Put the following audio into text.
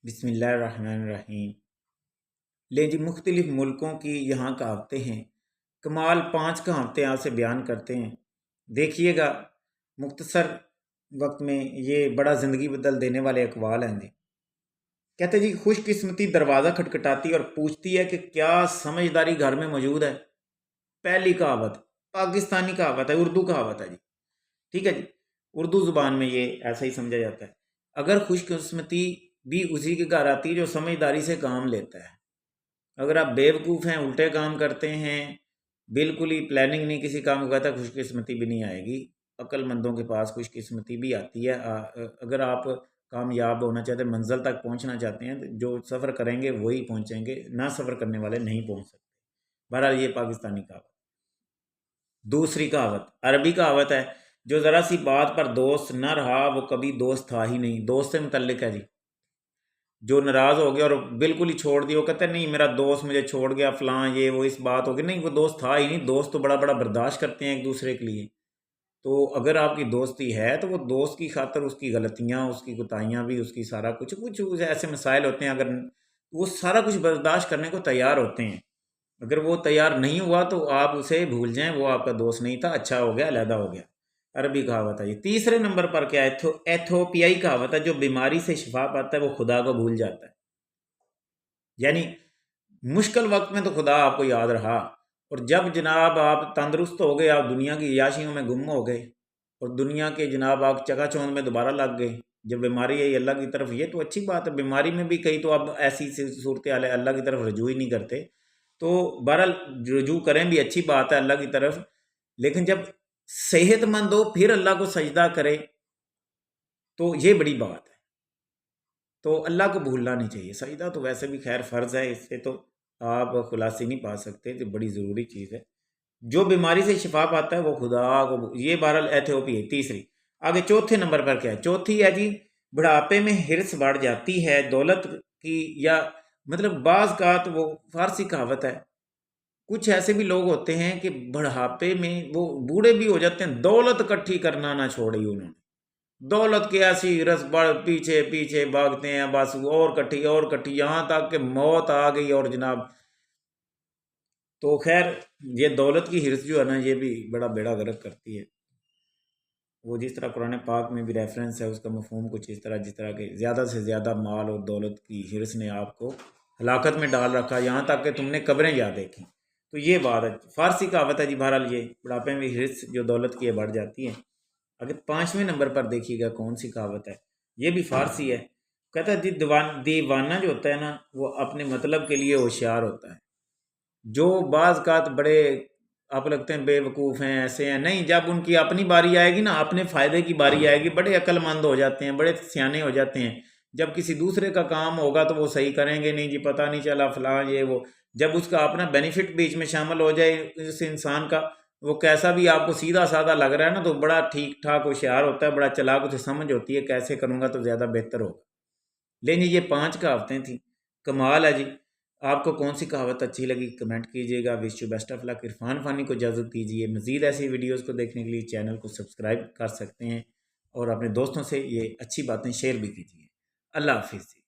بسم اللہ الرحمن الرحیم۔ لے جی، مختلف ملکوں کی یہاں کہاوتیں ہیں۔ کمال 5 کہاوتیں آپ سے بیان کرتے ہیں، دیکھیے گا مختصر وقت میں یہ بڑا زندگی بدل دینے والے اقوال ہیں جی۔ کہتے جی، خوش قسمتی دروازہ کھٹکھٹاتی اور پوچھتی ہے کہ کیا سمجھداری گھر میں موجود ہے۔ پہلی کہاوت پاکستانی کہاوت ہے، اردو کہاوت ہے جی، ٹھیک ہے جی، اردو زبان میں یہ ایسا ہی سمجھا جاتا ہے۔ اگر خوش قسمتی بھی اسی کے گھر آتی ہے جو سمجھداری سے کام لیتا ہے۔ اگر آپ بیوقوف ہیں، الٹے کام کرتے ہیں، بالکل ہی پلاننگ نہیں کسی کام کو کرتا، خوش قسمتی بھی نہیں آئے گی۔ عقل مندوں کے پاس خوش قسمتی بھی آتی ہے۔ اگر آپ کامیاب ہونا چاہتے ہیں، منزل تک پہنچنا چاہتے ہیں، جو سفر کریں گے وہی پہنچیں گے، نہ سفر کرنے والے نہیں پہنچ سکتے۔ بہرحال یہ پاکستانی کہاوت۔ دوسری کہاوت عربی کہاوت ہے، جو ذرا سی بات پر دوست نہ رہا وہ کبھی دوست تھا ہی نہیں۔ دوست سے متعلق ہے جی، جو ناراض ہو گیا اور بالکل ہی چھوڑ دیا، وہ کہتے ہیں نہیں میرا دوست مجھے چھوڑ گیا، فلاں یہ وہ اس بات ہو گئی، نہیں وہ دوست تھا ہی نہیں۔ دوست تو بڑا بڑا برداشت کرتے ہیں ایک دوسرے کے لیے۔ تو اگر آپ کی دوستی ہے تو وہ دوست کی خاطر اس کی غلطیاں، اس کی کوتاہیاں بھی، اس کی سارا کچھ ایسے مسائل ہوتے ہیں، اگر وہ سارا کچھ برداشت کرنے کو تیار ہوتے ہیں۔ اگر وہ تیار نہیں ہوا تو آپ اسے بھول جائیں، وہ آپ کا دوست نہیں تھا، اچھا ہو گیا، علیحدہ ہو گیا۔ عربی کہاوت ہے یہ۔ تیسرے نمبر پر کیا ہے؟ ایتھوپیائی کہاوت ہے، جو بیماری سے شفا پاتا ہے وہ خدا کو بھول جاتا ہے۔ یعنی مشکل وقت میں تو خدا آپ کو یاد رہا، اور جب جناب آپ تندرست ہو گئے، آپ دنیا کی عیاشیوں میں گم ہو گئے، اور دنیا کے جناب آپ چکا چوند میں دوبارہ لگ گئے، جب بیماری ہے اللہ کی طرف، یہ تو اچھی بات ہے۔ بیماری میں بھی کئی تو اب ایسی صورتحال ہے اللہ کی طرف رجوع ہی نہیں کرتے، تو بہرحال رجوع کریں بھی اچھی بات ہے اللہ کی طرف، لیکن جب صحت مند ہو پھر اللہ کو سجدہ کرے تو یہ بڑی بات ہے۔ تو اللہ کو بھولنا نہیں چاہیے۔ سجدہ تو ویسے بھی خیر فرض ہے، اس سے تو آپ خلاصی نہیں پا سکتے، تو بڑی ضروری چیز ہے۔ جو بیماری سے شفا پاتا ہے وہ خدا کو، یہ بہرحال ایتھوپیا ہے۔ تیسری آگے چوتھے نمبر پر کیا ہے؟ چوتھی ہے جی، بڑھاپے میں حرص بڑھ جاتی ہے دولت کی، یا مطلب بعض کا تو وہ فارسی کہاوت ہے، کچھ ایسے بھی لوگ ہوتے ہیں کہ بڑھاپے میں وہ بوڑھے بھی ہو جاتے ہیں، دولت اکٹھی کرنا نہ چھوڑی انہوں نے، دولت کی ایسی رس بڑھ پیچھے پیچھے بھاگتے ہیں، بس اور کٹھی یہاں تک کہ موت آ گئی، اور جناب تو خیر یہ دولت کی حرص جو ہے نا، یہ بھی بڑا بیڑا غرق کرتی ہے۔ وہ جس طرح قرآن پاک میں بھی ریفرنس ہے، اس کا مفہوم کچھ اس طرح، جس طرح کہ زیادہ سے زیادہ مال اور دولت کی حرص نے آپ کو ہلاکت میں ڈال رکھا، یہاں تک کہ تم نے قبریں یاد دیکھی۔ تو یہ بات ہے، فارسی کہاوت ہے جی، بہرحال یہ بڑھاپے میں حرص جو دولت کی ہے بڑھ جاتی ہے۔ اگر 5ویں نمبر پر دیکھیے گا کون سی کہاوت ہے، یہ بھی فارسی ہے، کہتا ہے جی دیوانہ جو ہوتا ہے نا وہ اپنے مطلب کے لیے ہوشیار ہوتا ہے۔ جو بعض اوقات بڑے آپ لگتے ہیں بے وقوف ہیں، ایسے ہیں، نہیں، جب ان کی اپنی باری آئے گی نا، اپنے فائدے کی باری آئے گی، بڑے عقل مند ہو جاتے ہیں، بڑے سیانے ہو جاتے ہیں۔ جب کسی دوسرے کا کام ہوگا تو وہ صحیح کریں گے، نہیں جی پتہ نہیں چلا فلاں یہ وہ، جب اس کا اپنا بینیفٹ بیچ میں شامل ہو جائے اس انسان کا، وہ کیسا بھی آپ کو سیدھا سادہ لگ رہا ہے نا، تو بڑا ٹھیک ٹھاک ہوشیار ہوتا ہے، بڑا چلاک، اسے سمجھ ہوتی ہے کیسے کروں گا تو زیادہ بہتر ہوگا۔ لیکن یہ 5 کہاوتیں تھیں، کمال ہے جی۔ آپ کو کون سی کہاوت اچھی لگی کمنٹ کیجیے گا۔ وش یو بیسٹ آف لک۔ عرفان فانی کو اجازت دیجیے، مزید ایسی ویڈیوز کو دیکھنے کے لیے چینل کو سبسکرائب کر سکتے ہیں، اور اپنے دوستوں سے یہ اچھی باتیں شیئر بھی کیجیے۔ اللہ حافظ جی۔